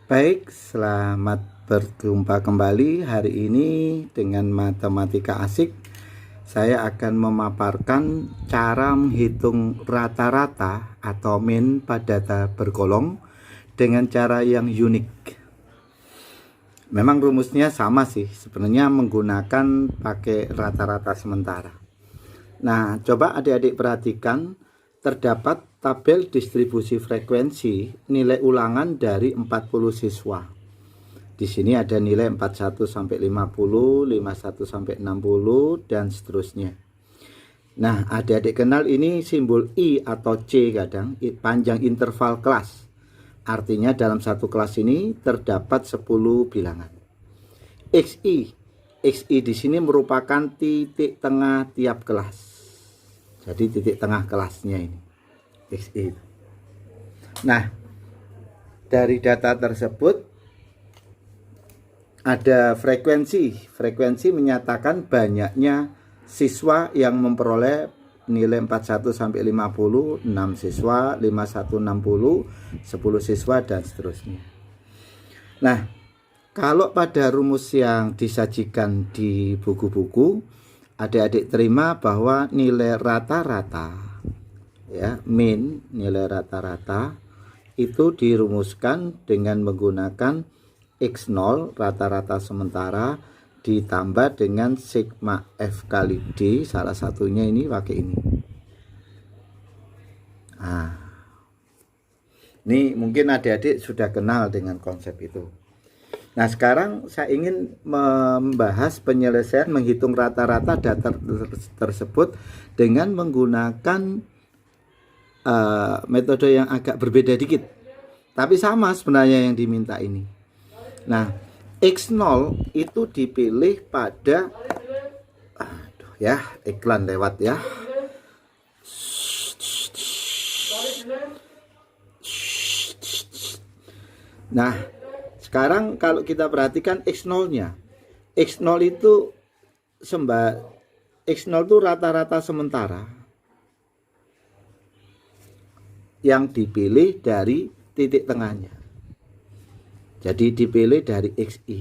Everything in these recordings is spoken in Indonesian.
Baik, selamat berjumpa kembali hari ini dengan Matematika Asik. Saya akan memaparkan cara menghitung rata-rata atau mean pada data bergolong dengan cara yang unik. Memang rumusnya sama sih, sebenarnya menggunakan pakai rata-rata sementara. Nah, coba adik-adik perhatikan, terdapat tabel distribusi frekuensi nilai ulangan dari 40 siswa. Di sini ada nilai 41 sampai 50, 51 sampai 60 dan seterusnya. Nah, adik-adik kenal ini simbol I atau C kadang, panjang interval kelas. Artinya dalam satu kelas ini terdapat 10 bilangan. XI di sini merupakan titik tengah tiap kelas. Jadi titik tengah kelasnya ini XI. Nah, dari data tersebut ada frekuensi menyatakan banyaknya siswa yang memperoleh nilai 41 sampai 50, 6 siswa, 51 60, 10 siswa dan seterusnya. Nah, kalau pada rumus yang disajikan di buku-buku, adik-adik terima bahwa nilai rata-rata, ya, mean, nilai rata-rata itu dirumuskan dengan menggunakan X0 rata-rata sementara ditambah dengan sigma F kali D, salah satunya ini pakai ini. Nah, ini mungkin adik-adik sudah kenal dengan konsep itu. Nah, sekarang saya ingin membahas penyelesaian menghitung rata-rata data tersebut dengan menggunakan metode yang agak berbeda dikit. Tapi sama sebenarnya yang diminta ini. Nah, X0 itu dipilih pada iklan lewat ya. Nah, sekarang kalau kita perhatikan X0-nya. X0 itu X0 itu rata-rata sementara yang dipilih dari titik tengahnya. Jadi dipilih dari XI.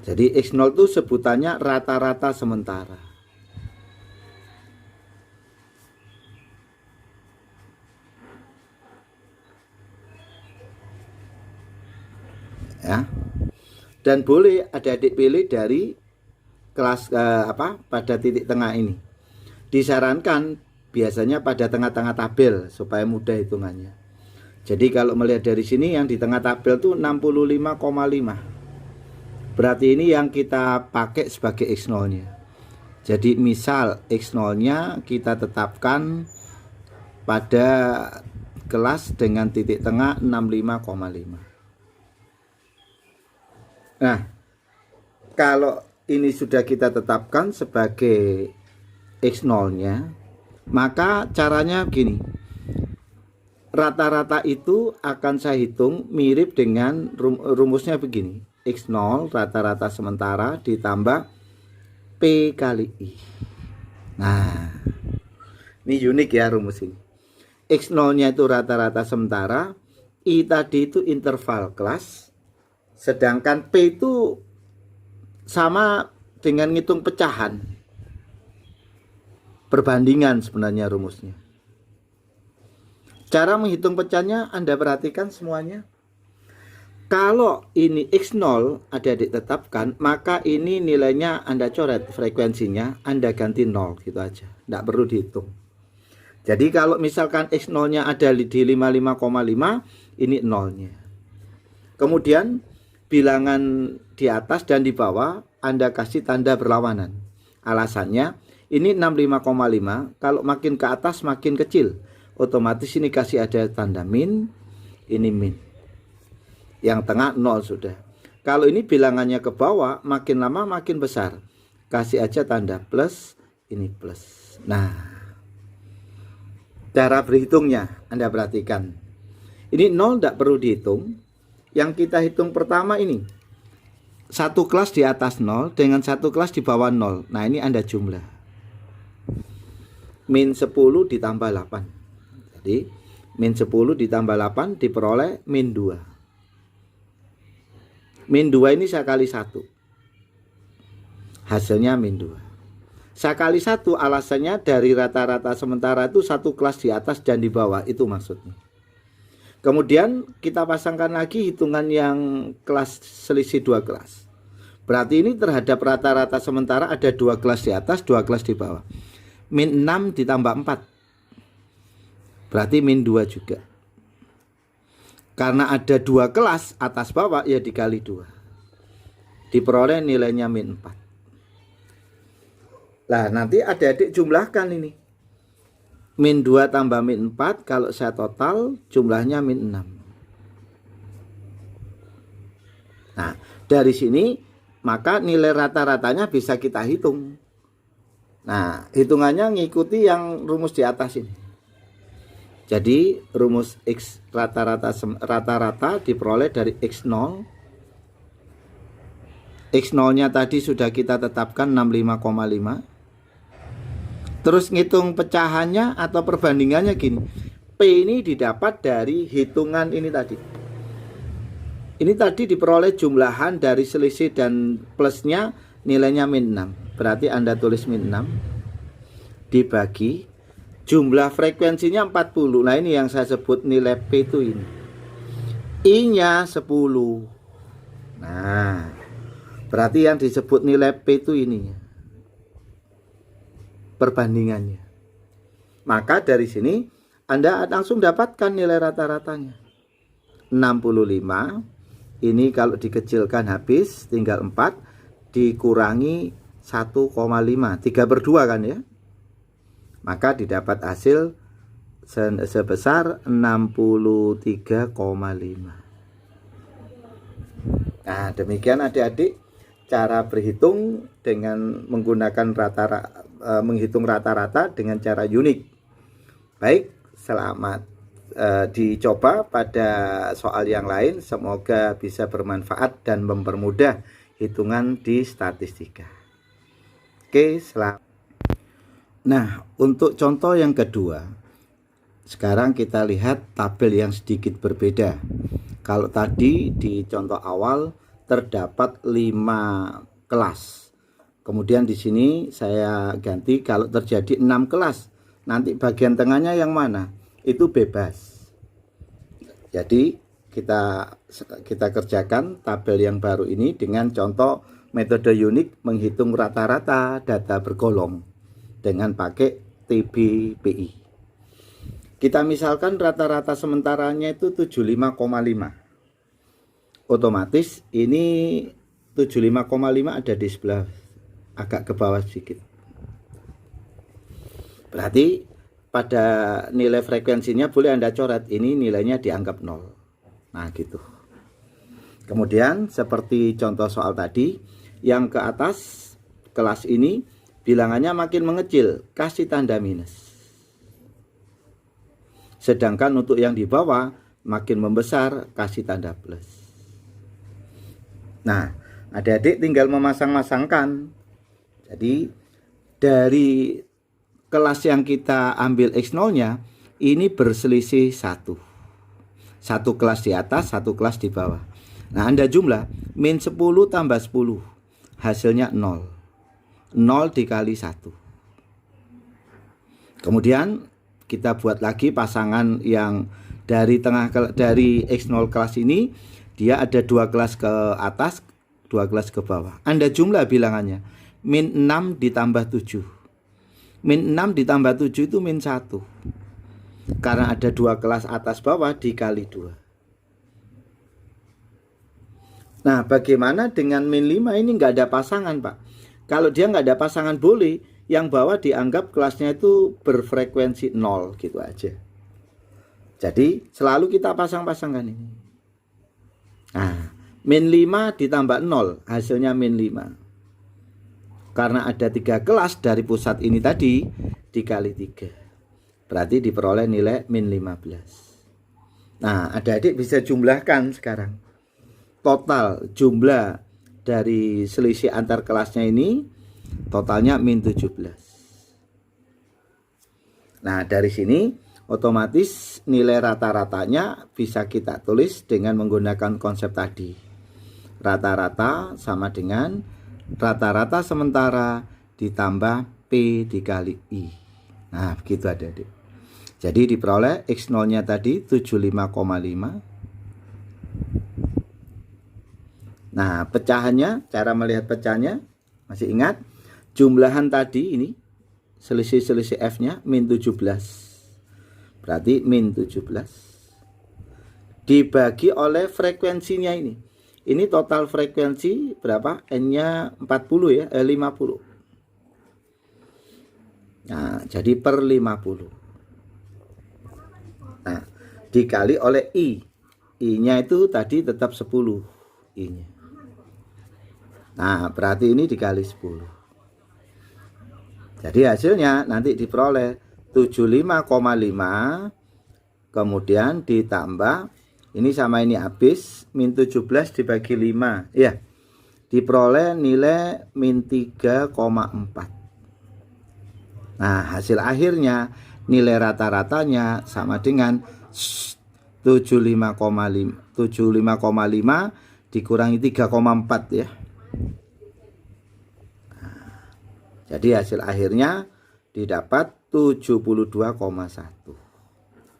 Jadi X0 itu sebutannya rata-rata sementara. Ya. Dan boleh adik-adik pilih dari kelas pada titik tengah ini. Disarankan biasanya pada tengah-tengah tabel supaya mudah hitungannya. Jadi kalau melihat dari sini yang di tengah tabel tuh 65,5. Berarti ini yang kita pakai sebagai X0-nya. Jadi misal X0-nya kita tetapkan pada kelas dengan titik tengah 65,5. Nah, kalau ini sudah kita tetapkan sebagai X0-nya, maka caranya begini. Rata-rata itu akan saya hitung mirip dengan rumusnya begini. X0 rata-rata sementara ditambah P kali I. Nah, ini unik ya rumus ini. X0-nya itu rata-rata sementara, I tadi itu interval kelas, sedangkan P itu sama dengan ngitung pecahan. Perbandingan sebenarnya rumusnya. Cara menghitung pecahnya Anda perhatikan semuanya. Kalau ini X0 adik-adik tetapkan, maka ini nilainya Anda coret, frekuensinya Anda ganti 0 gitu aja. Tidak perlu dihitung. Jadi kalau misalkan X0-nya ada di 55,5, ini 0-nya. Kemudian bilangan di atas dan di bawah Anda kasih tanda berlawanan. Alasannya ini 65,5, kalau makin ke atas makin kecil. Otomatis ini kasih ada tanda min, ini min. Yang tengah 0 sudah. Kalau ini bilangannya ke bawah, makin lama makin besar. Kasih aja tanda plus, ini plus. Nah, cara berhitungnya Anda perhatikan. Ini 0 tidak perlu dihitung. Yang kita hitung pertama ini. Satu kelas di atas 0 dengan satu kelas di bawah 0. Nah, ini Anda jumlah. min 10 ditambah 8. Jadi min 10 ditambah 8 diperoleh min 2. Min 2 ini saya kali 1. Hasilnya min 2. Saya kali 1 alasannya dari rata-rata sementara itu satu kelas di atas dan di bawah, itu maksudnya. Kemudian kita pasangkan lagi hitungan yang kelas selisih 2 kelas. Berarti ini terhadap rata-rata sementara ada 2 kelas di atas, 2 kelas di bawah. Min 6 ditambah 4. Berarti min 2 juga. Karena ada 2 kelas atas bawah, ya dikali 2. Diperoleh nilainya min 4. Nah, nanti adik-adik jumlahkan ini. Min 2 tambah min 4, kalau saya total jumlahnya min 6. Nah, dari sini maka nilai rata-ratanya bisa kita hitung. Nah, hitungannya ngikuti yang rumus di atas ini. Jadi rumus X rata-rata diperoleh dari X0. X0-nya tadi sudah kita tetapkan 65,5. Terus ngitung pecahannya atau perbandingannya gini. P ini didapat dari hitungan ini tadi. Ini tadi diperoleh jumlahan dari selisih dan plusnya nilainya min 6. Berarti Anda tulis min 6 dibagi jumlah frekuensinya 40. Nah, ini yang saya sebut nilai P itu ini. I-nya 10. Nah, berarti yang disebut nilai P itu ini. Perbandingannya. Maka dari sini Anda langsung dapatkan nilai rata-ratanya. 65. Ini kalau dikecilkan habis tinggal 4 dikurangi 1,5. 3/2 kan ya. Maka didapat hasil sebesar 63,5. Nah, demikian adik-adik cara berhitung dengan menggunakan menghitung rata-rata dengan cara unik. Baik, selamat dicoba pada soal yang lain. Semoga bisa bermanfaat dan mempermudah hitungan di statistika. Oke, selamat. Nah, untuk contoh yang kedua, sekarang kita lihat tabel yang sedikit berbeda. Kalau tadi di contoh awal terdapat 5 kelas. Kemudian di sini saya ganti kalau terjadi 6 kelas. Nanti bagian tengahnya yang mana? Itu bebas. Jadi kita kerjakan tabel yang baru ini dengan contoh metode unik menghitung rata-rata data bergolong dengan pakai TBPI. Kita misalkan rata-rata sementaranya itu 75,5. Otomatis ini 75,5 ada di sebelah agak ke bawah sedikit. Berarti pada nilai frekuensinya boleh Anda coret, ini nilainya dianggap 0. Nah gitu. Kemudian seperti contoh soal tadi, yang ke atas kelas ini bilangannya makin mengecil, kasih tanda minus. Sedangkan untuk yang di bawah makin membesar, kasih tanda plus. Nah, adik-adik tinggal memasang-masangkan. Jadi dari kelas yang kita ambil X0-nya ini berselisih 1. Satu kelas di atas, satu kelas di bawah. Nah, Anda jumlah min 10 tambah 10. Hasilnya 0. 0 dikali 1. Kemudian kita buat lagi pasangan yang dari X0 kelas ini, dia ada 2 kelas ke atas, 2 kelas ke bawah. Anda jumlah bilangannya. Min 6 ditambah 7. Min 6 ditambah 7 itu min 1. Karena ada 2 kelas atas bawah dikali 2. Nah, bagaimana dengan min 5 ini nggak ada pasangan, Pak? Kalau dia nggak ada pasangan boleh, yang bawah dianggap kelasnya itu berfrekuensi 0 gitu aja. Jadi selalu kita pasang-pasangkan ini. Nah, min 5 ditambah 0 hasilnya min 5. Karena ada 3 kelas dari pusat ini tadi dikali 3. Berarti diperoleh nilai min 15. Nah, adik-adik bisa jumlahkan sekarang. Total jumlah dari selisih antar kelasnya ini totalnya min 17. Nah, dari sini otomatis nilai rata-ratanya bisa kita tulis dengan menggunakan konsep tadi. Rata-rata sama dengan rata-rata sementara ditambah P dikali I. Nah, begitu adik-adik. Jadi diperoleh X0-nya tadi 75,5. Nah, pecahannya, cara melihat pecahnya, masih ingat? Jumlahan tadi ini, selisih F-nya min 17. Berarti min 17. Dibagi oleh frekuensinya ini. Ini total frekuensi berapa? N-nya 40 ya, 50. Nah, jadi per 50. Nah, dikali oleh I. I-nya itu tadi tetap 10. I-nya. Nah, berarti ini dikali 10. Jadi hasilnya nanti diperoleh 75,5. Kemudian ditambah, ini sama ini habis, min 17 dibagi 5. Ya, diperoleh nilai min 3,4. Nah, hasil akhirnya nilai rata-ratanya sama dengan 75,5 dikurangi 3,4 ya. Jadi hasil akhirnya didapat 72,1.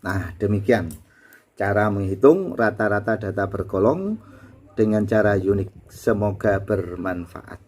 Nah, demikian cara menghitung rata-rata data bergolong dengan cara unik. Semoga bermanfaat.